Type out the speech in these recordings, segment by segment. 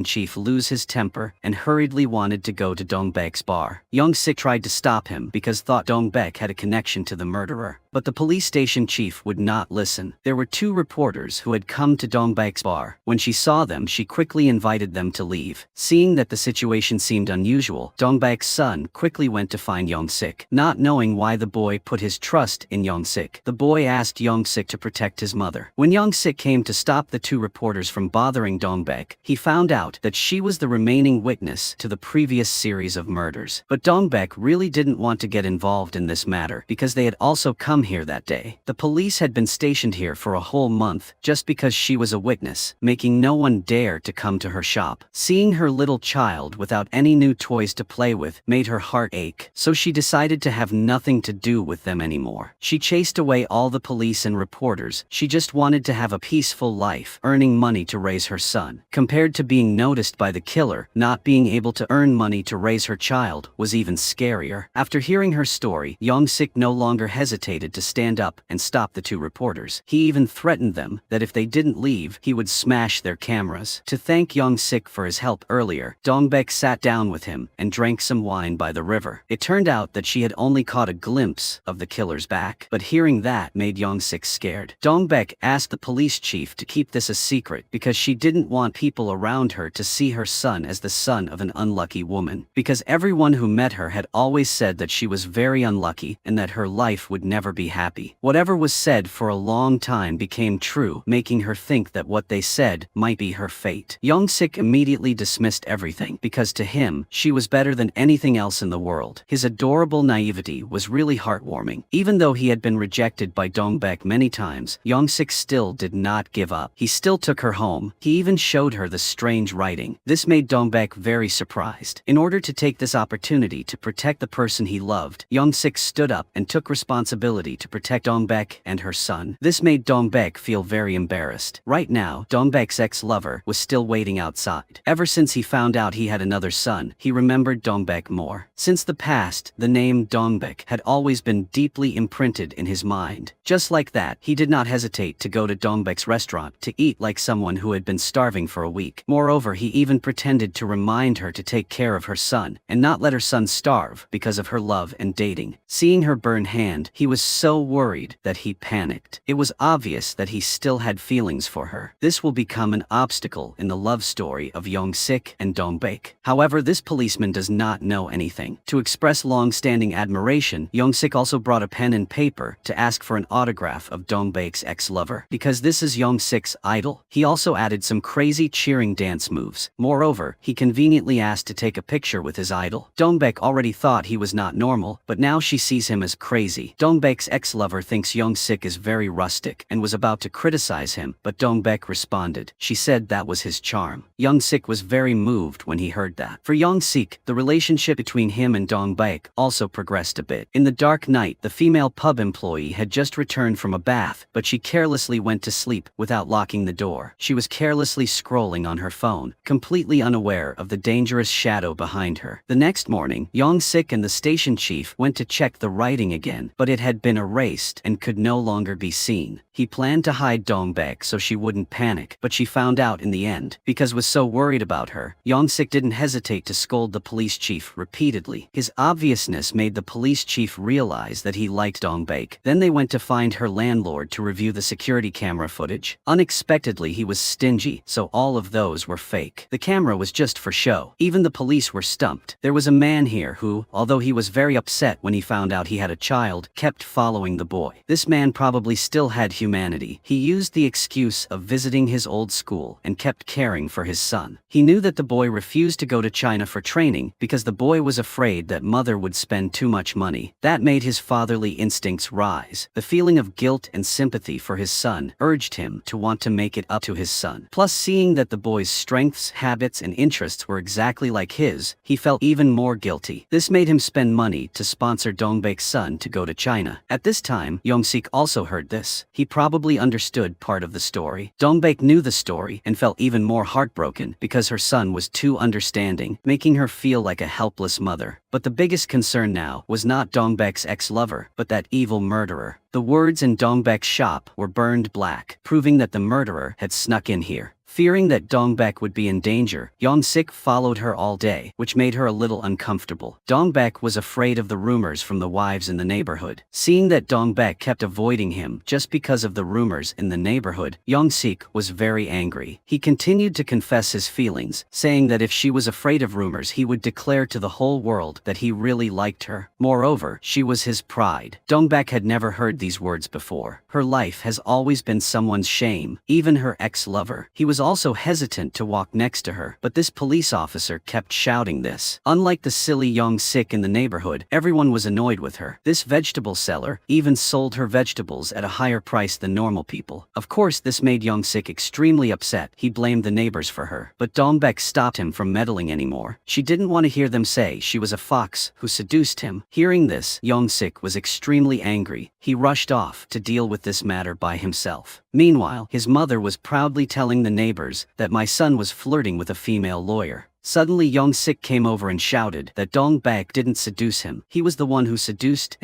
chief lose his temper and hurriedly wanted to go to Dongbek's bar. Young-sik tried to stop him because thought Dongbek had a connection to the murderer. But the police station chief would not listen. There were two reporters who had come to Dongbek's bar. When she saw them, she quickly invited them to leave. Seeing that the situation seemed unusual, Dongbek's son quickly went to find Young-sik. Not knowing why the boy put his trust in Young-sik, the boy asked Young-sik to protect his mother. When Young-sik came to stop the two reporters from bothering Dongbek, he found out that she was the remaining witness to the previous series of murders. But Dongbek really didn't want to get involved in this matter because they had also come here that day. The police had been stationed here for a whole month just because she was a witness, making no one dare to come to her shop. Seeing her little child without any new toys to play with made her heart ache, so she decided to have nothing to do with them anymore. She chased away all the police and reporters. She just wanted to have a peaceful life, earning money to raise her son. Compared to being noticed by the killer, not being able to earn money to raise her child was even scarier. After hearing her story, Young-sik no longer hesitated to stand up and stop the two reporters. He even threatened them that if they didn't leave, he would smash their cameras. To thank Young-sik for his help earlier, Dongbek sat down with him and drank some wine by the river. It turned out that she had only caught a glimpse of the killer's back, but hearing that made Young-sik scared. Dongbek asked the police chief to keep this a secret because she didn't want people around her to see her son as the son of an unlucky woman, because everyone who met her had always said that she was very unlucky and that her life would never be happy. Whatever was said for a long time became true, making her think that what they said might be her fate. Young-sik immediately dismissed everything because to him, she was better than anything else in the world. His adorable naivety was really heartwarming. Even though he had been rejected by Dongbek many times, Young-sik still did not give up. He still took her home. He even showed her the strange writing. This made Dongbek very surprised. In order to take this opportunity to protect the person he loved, Young-sik stood up and took responsibility to protect Dongbek and her son. This made Dongbek feel very embarrassed. Right now, Dongbek's ex-lover was still waiting outside. Ever since he found out he had another son, he remembered Dongbek more. Since the past, the name Dongbek had always been deeply imprinted in his mind. Just like that, he did not hesitate to go to Dongbek's restaurant to eat like someone who had been starving for a week. Moreover, he even pretended to remind her to take care of her son and not let her son starve because of her love and dating. Seeing her burn hand, he was so worried that he panicked. It was obvious that he still had feelings for her. This will become an obstacle in the love story of Young-sik and Dongbek. However, this policeman does not know anything. To express long-standing admiration, Young-sik also brought a pen and paper to ask for an autograph of Dongbek's ex-lover. Because this is Young-sik's idol, he also added some crazy cheering dance moves. Moreover, he conveniently asked to take a picture with his idol. Dongbek already thought he was not normal, but now she sees him as crazy. Dongbek's ex-lover thinks Young-sik is very rustic and was about to criticize him, but Dongbek responded. She said that was his charm. Young-sik was very moved when he heard that. For Young-sik, the relationship between him and Dongbek also progressed a bit. In the dark night, the female pub employee had just returned from a bath, but she carelessly went to sleep without locking the door. She was carelessly scrolling on her phone, completely unaware of the dangerous shadow behind her. The next morning, Young-sik and the station chief went to check the writing again, but it had been erased and could no longer be seen. He planned to hide Dongbek so she wouldn't panic, but she found out in the end. Because was so worried about her, Young-sik didn't hesitate to scold the police chief repeatedly. His obviousness made the police chief realize that he liked Dongbek. Then they went to find her landlord to review the security camera footage. Unexpectedly, he was stingy, so all of those were fake. The camera was just for show. Even the police were stumped. There was a man here who, although he was very upset when he found out he had a child, kept following the boy. This man probably still had humanity. He used the excuse of visiting his old school and kept caring for his son. He knew that the boy refused to go to China for training because the boy was afraid that mother would spend too much money. That made his fatherly instincts rise. The feeling of guilt and sympathy for his son urged him to want to make it up to his son. Plus, seeing that the boy's strengths, habits, and interests were exactly like his, he felt even more guilty. This made him spend money to sponsor Dongbek's son to go to China. At this time, Young-sik also heard this. He probably understood part of the story. Dongbek knew the story and felt even more heartbroken because her son was too understanding, making her feel like a helpless mother. But the biggest concern now was not Dongbek's ex-lover, but that evil murderer. The words in Dongbek's shop were burned black, proving that the murderer had snuck in here. Fearing that Dongbek would be in danger, Young-sik followed her all day, which made her a little uncomfortable. Dongbek was afraid of the rumors from the wives in the neighborhood. Seeing that Dongbek kept avoiding him just because of the rumors in the neighborhood, Young-sik was very angry. He continued to confess his feelings, saying that if she was afraid of rumors he would declare to the whole world that he really liked her. Moreover, she was his pride. Dongbek had never heard these words before. Her life has always been someone's shame, even her ex-lover. He was also hesitant to walk next to her, but this police officer kept shouting this. Unlike the silly Young-sik in the neighborhood, everyone was annoyed with her. This vegetable seller even sold her vegetables at a higher price than normal people. Of course, this made Young-sik extremely upset. He blamed the neighbors for her, but Dongbek stopped him from meddling anymore. She didn't want to hear them say she was a fox who seduced him. Hearing this, Young-sik was extremely angry. He rushed off to deal with this matter by himself. Meanwhile, his mother was proudly telling the neighbors that my son was flirting with a female lawyer. Suddenly Young-sik came over and shouted that Dongbek didn't seduce him. He was the one who seduced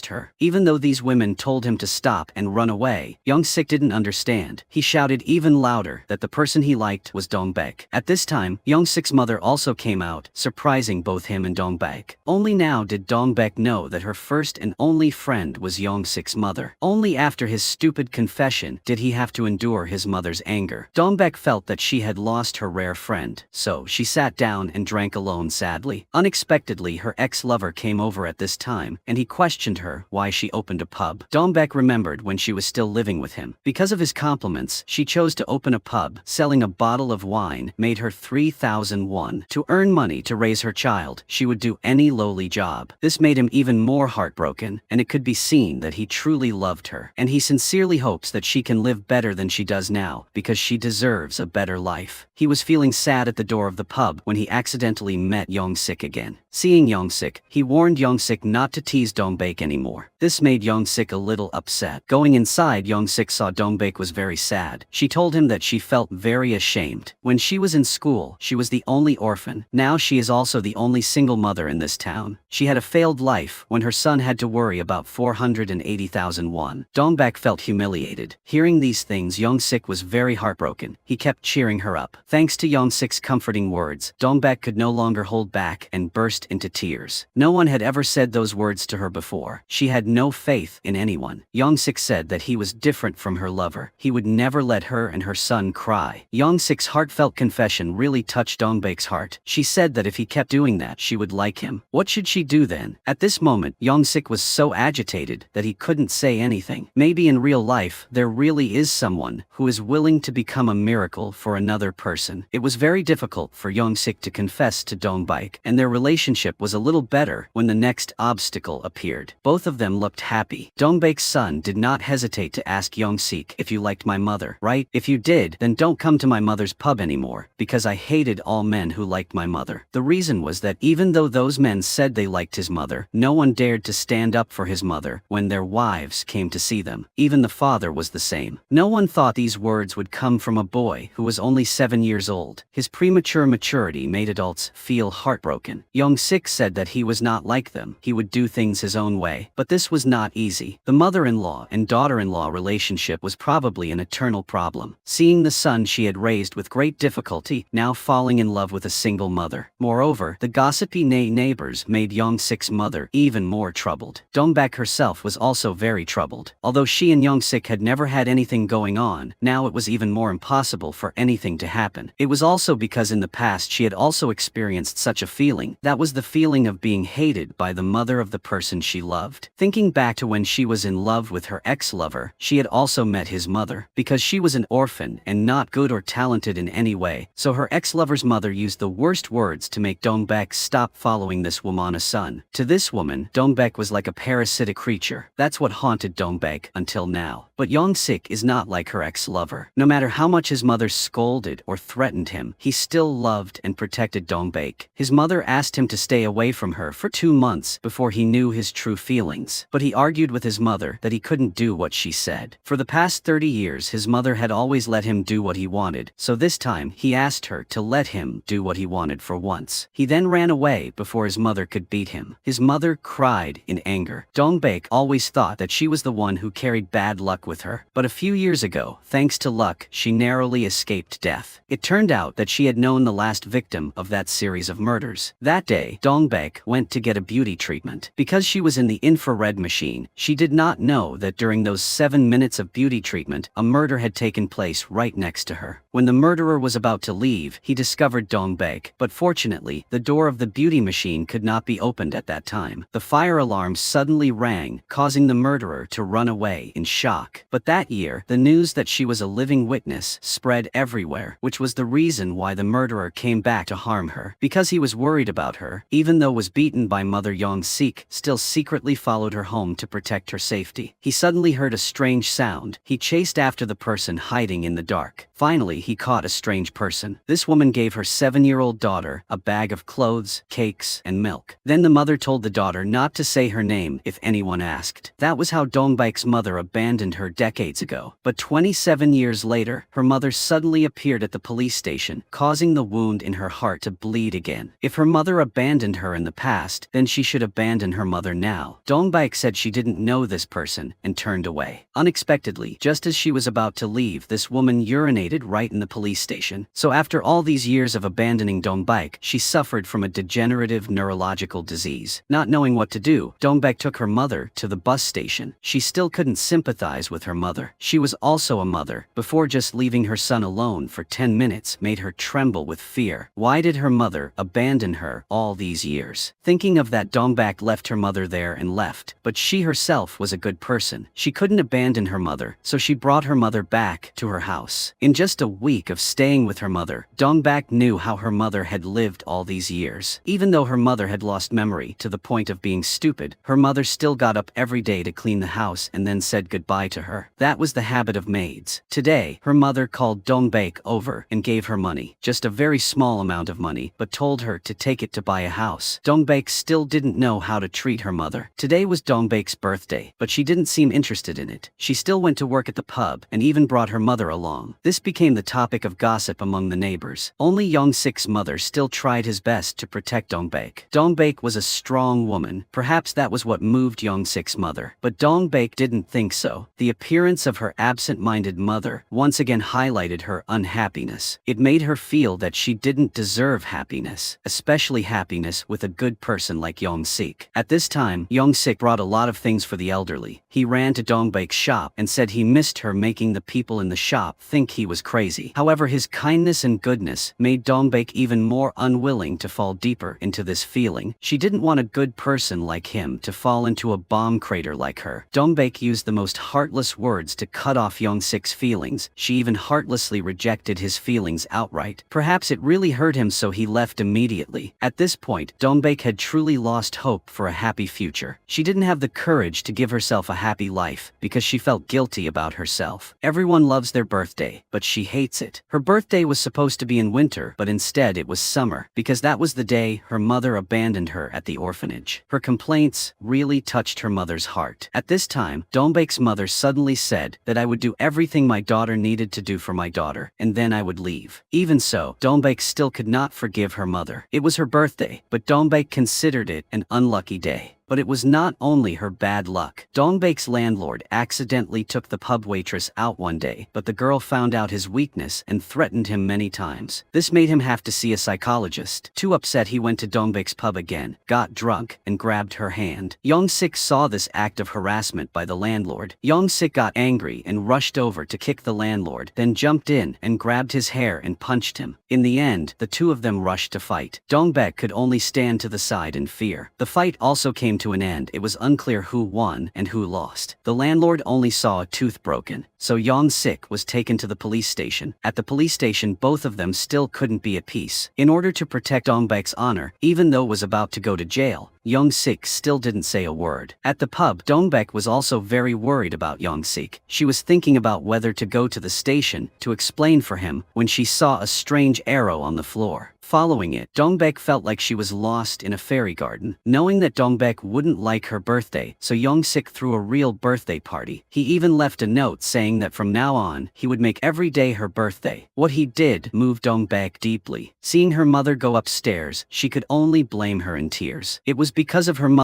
her. Even though these women told him to stop and run away, Young-sik didn't understand. He shouted even louder that the person he liked was Dongbek. At this time, Young-sik's mother also came out, surprising both him and Dongbek. Only now did Dongbek know that her first and only friend was Young-sik's mother. Only after his stupid confession did he have to endure his mother's anger. Dongbek felt that she had lost her rare friend, so she sat down and drank alone sadly. Unexpectedly, her ex-lover came over at this time, and he questioned her why she opened a pub. Dongbek remembered when she was still living with him. Because of his compliments, she chose to open a pub. Selling a bottle of wine made her 3,000 won. To earn money to raise her child, she would do any lowly job. This made him even more heartbroken, and it could be seen that he truly loved her. And he sincerely hopes that she can live better than she does now, because she deserves a better life. He was feeling sad at the door of the pub when he accidentally met Young-sik again. Seeing Young-sik, he warned Young-sik not to tease Dongbek anymore. This made Young-sik a little upset. Going inside, Young-sik saw Dongbek was very sad. She told him that she felt very ashamed. When she was in school, she was the only orphan. Now she is also the only single mother in this town. She had a failed life when her son had to worry about 480,000 won. Dongbek felt humiliated. Hearing these things, Young-sik was very heartbroken. He kept cheering her up. Thanks to Young-sik's comforting words, Dongbek could no longer hold back and burst into tears. No one had ever said those words to her before. She had no faith in anyone. Young-sik said that he was different from her lover. He would never let her and her son cry. Young-sik's heartfelt confession really touched Dongbek's heart. She said that if he kept doing that, she would like him. What should she do then? At this moment, Young-sik was so agitated that he couldn't say anything. Maybe in real life, there really is someone who is willing to become a miracle for another person. It was very difficult for Young-sik to confess to Dongbek, and their relationship was a little better when the next obstacle appeared. Both of them looked happy. Dongbek's son did not hesitate to ask Young-sik, "If you liked my mother, right? If you did, then don't come to my mother's pub anymore, because I hated all men who liked my mother." The reason was that even though those men said they liked his mother, no one dared to stand up for his mother when their wives came to see them. Even the father was the same. No one thought these words would come from a boy who was only 7 years old. His premature maturity made adults feel heartbroken. Young-sik said that he was not like them. He would do things his own way. But this was not easy. The mother-in-law and daughter-in-law relationship was probably an eternal problem. Seeing the son she had raised with great difficulty now falling in love with a single mother. Moreover, the gossipy neighbors made Young-sik's mother even more troubled. Dongbek herself was also very troubled. Although she and Young-sik had never had anything going on, now it was even more impossible for anything to happen. It was also because in the past she had also experienced such a feeling. That was the feeling of being hated by the mother of the person she loved. Thinking back to when she was in love with her ex-lover, she had also met his mother. Because she was an orphan and not good or talented in any way, so her ex-lover's mother used the worst words to make Dongbek stop following this woman's son. To this woman, Dongbek was like a parasitic creature. That's what haunted Dongbek until now. But Young-sik is not like her ex-lover. No matter how much his mother scolded or threatened him, he still loved and protected Dongbek. His mother asked him to to stay away from her for 2 months before he knew his true feelings. But he argued with his mother that he couldn't do what she said. For the past 30 years his mother had always let him do what he wanted, so this time he asked her to let him do what he wanted for once. He then ran away before his mother could beat him. His mother cried in anger. Dong-baek always thought that she was the one who carried bad luck with her, but a few years ago, thanks to luck, she narrowly escaped death. It turned out that she had known the last victim of that series of murders. That day, Dong-baek went to get a beauty treatment. Because she was in the infrared machine, she did not know that during those 7 minutes of beauty treatment, a murder had taken place right next to her. When the murderer was about to leave, he discovered Dong-baek, but fortunately, the door of the beauty machine could not be opened at that time. The fire alarm suddenly rang, causing the murderer to run away in shock. But that year, the news that she was a living witness spread everywhere, which was the reason why the murderer came back to harm her. Because he was worried about her, even though was beaten by Mother Young-sik, still secretly followed her home to protect her safety. He suddenly heard a strange sound. He chased after the person hiding in the dark. Finally, he caught a strange person. This woman gave her 7-year-old daughter a bag of clothes, cakes, and milk. Then the mother told the daughter not to say her name if anyone asked. That was how Dong-baek's mother abandoned her decades ago. But 27 years later, her mother suddenly appeared at the police station, causing the wound in her heart to bleed again. If her mother abandoned her in the past, then she should abandon her mother now. Dong-baek said she didn't know this person and turned away. Unexpectedly, just as she was about to leave, this woman urinated right in the police station. So after all these years of abandoning Dong-baek, she suffered from a degenerative neurological disease. Not knowing what to do, Dong-baek took her mother to the bus station. She still couldn't sympathize with her mother. She was also a mother. Before just leaving her son alone for 10 minutes made her tremble with fear. Why did her mother abandon her all these years? Thinking of that, Dong-baek left her mother there and left. But she herself was a good person. She couldn't abandon her mother, so she brought her mother back to her house. In just a week of staying with her mother, Dong-baek knew how her mother had lived all these years. Even though her mother had lost memory to the point of being stupid, her mother still got up every day to clean the house and then said goodbye to her. That was the habit of maids. Today, her mother called Dong-baek over and gave her money, just a very small amount of money, but told her to take it to buy a house. Dong-baek still didn't know how to treat her mother. Today was Dong-baek's birthday, but she didn't seem interested in it. She still went to work at the pub and even brought her mother along. This became the topic of gossip among the neighbors. Only Young-sik's mother still tried his best to protect Dong-baek. Dong-baek was a strong woman. Perhaps that was what moved Young-sik's mother. But Dong-baek didn't think so. The appearance of her absent-minded mother once again highlighted her unhappiness. It made her feel that she didn't deserve happiness, especially happiness with a good person like Young-sik. At this time, Young-sik brought a lot of things for the elderly. He ran to Dong-baek's shop and said he missed her, making the people in the shop think he was crazy. However, his kindness and goodness made Dong-baek even more unwilling to fall deeper into this feeling. She didn't want a good person like him to fall into a bomb crater like her. Dong-baek used the most heartless words to cut off Young-sik's feelings. She even heartlessly rejected his feelings outright. Perhaps it really hurt him, so he left immediately. At this point, Dong-baek had truly lost hope for a happy future. She didn't have the courage to give herself a happy life because she felt guilty about herself. Everyone loves their birthday, but she hates it. Her birthday was supposed to be in winter, but instead it was summer, because that was the day her mother abandoned her at the orphanage. Her complaints really touched her mother's heart. At this time, Dong-baek's mother suddenly said that I would do everything my daughter needed to do for my daughter, and then I would leave. Even so, Dong-baek still could not forgive her mother. It was her birthday, but Dong-baek considered it an unlucky day. But it was not only her bad luck. Dong-baek's landlord accidentally took the pub waitress out one day, but the girl found out his weakness and threatened him many times. This made him have to see a psychologist. Too upset, he went to Dong-baek's pub again, got drunk, and grabbed her hand. Young-sik saw this act of harassment by the landlord. Young-sik got angry and rushed over to kick the landlord, then jumped in and grabbed his hair and punched him. In the end, the two of them rushed to fight. Dong-baek could only stand to the side in fear. The fight also came to an end. It was unclear who won and who lost. The landlord only saw a tooth broken, so Young-sik was taken to the police station. At the police station, both of them still couldn't be at peace. In order to protect Dong-baek's honor, even though was about to go to jail, Young-sik still didn't say a word. At the pub, Dong-baek was also very worried about Young-sik. She was thinking about whether to go to the station to explain for him when she saw a strange arrow on the floor. Following it, Dongbek felt like she was lost in a fairy garden. Knowing that Dongbek wouldn't like her birthday, so Young-sik threw a real birthday party. He even left a note saying that from now on, he would make every day her birthday. What he did moved Dongbek deeply. Seeing her mother go upstairs, she could only blame her in tears. It was because of her mother